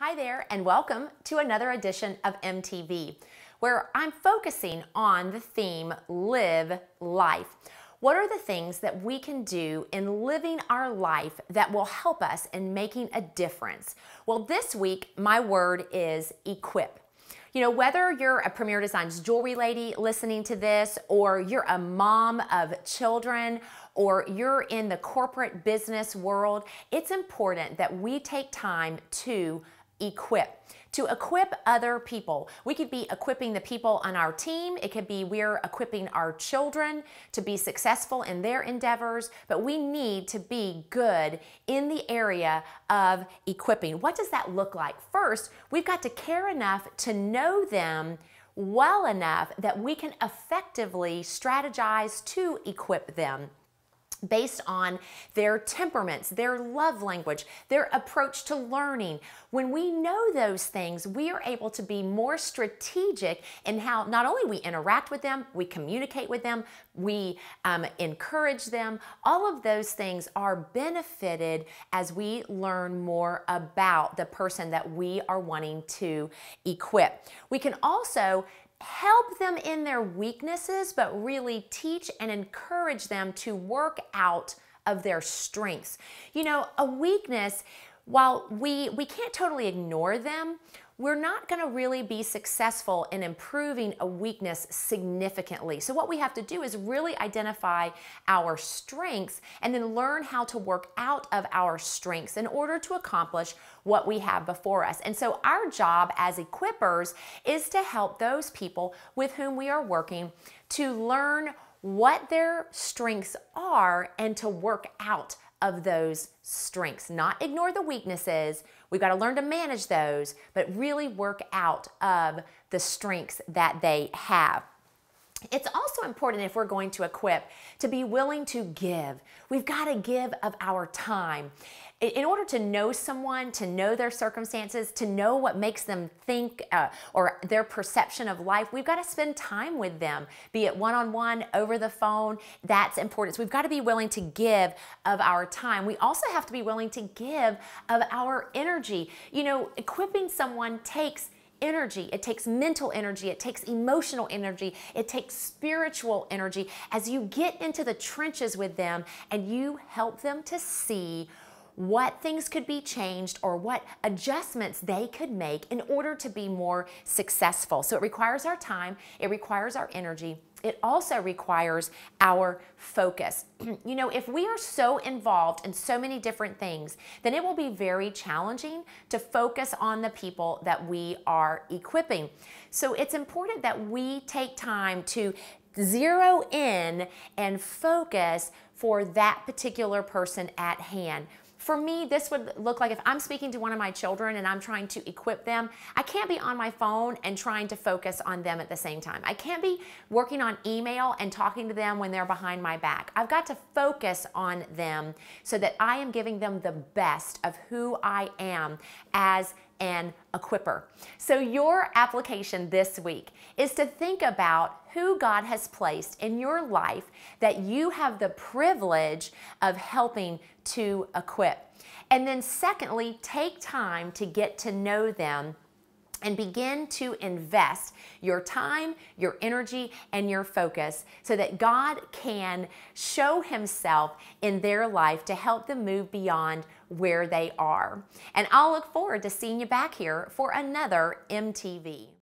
Hi there, and welcome to another edition of MTV, where I'm focusing on the theme Live Life. What are the things that we can do in living our life that will help us in making a difference? Well, this week, my word is equip. You know, whether you're a Premier Designs jewelry lady listening to this, or you're a mom of children, or you're in the corporate business world, it's important that we take time to equip other people. We could be equipping the people on our team. It could be we're equipping our children to be successful in their endeavors, but we need to be good in the area of equipping. What does that look like? First, we've got to care enough to know them well enough that we can effectively strategize to equip them based on their temperaments, their love language, their approach to learning. When we know those things, we are able to be more strategic in how not only we interact with them, we communicate with them, we encourage them. All of those things are benefited as we learn more about the person that we are wanting to equip. We can also help them in their weaknesses, but really teach and encourage them to work out of their strengths. You know, a weakness, while we can't totally ignore them, we're not going to really be successful in improving a weakness significantly. So what we have to do is really identify our strengths and then learn how to work out of our strengths in order to accomplish what we have before us. And so our job as equippers is to help those people with whom we are working to learn what their strengths are and to work out of those strengths. Not ignore the weaknesses. We've got to learn to manage those, but really work out of the strengths that they have. It's also important, if we're going to equip, to be willing to give. We've got to give of our time. In order to know someone, to know their circumstances, to know what makes them think or their perception of life, we've got to spend time with them, be it one-on-one, over the phone. That's important. So we've got to be willing to give of our time. We also have to be willing to give of our energy. You know, equipping someone takes energy. It takes mental energy. It takes emotional energy. It takes spiritual energy. As you get into the trenches with them and you help them to see what things could be changed or what adjustments they could make in order to be more successful. So it requires our time. It requires our energy. It also requires our focus. You know, if we are so involved in so many different things, then it will be very challenging to focus on the people that we are equipping. So it's important that we take time to zero in and focus for that particular person at hand. For me, this would look like if I'm speaking to one of my children and I'm trying to equip them, I can't be on my phone and trying to focus on them at the same time. I can't be working on email and talking to them when they're behind my back. I've got to focus on them so that I am giving them the best of who I am as an equipper. So your application this week is to think about who God has placed in your life that you have the privilege of helping to equip. And then secondly, take time to get to know them and begin to invest your time, your energy, and your focus so that God can show Himself in their life to help them move beyond where they are. And I'll look forward to seeing you back here for another MTV.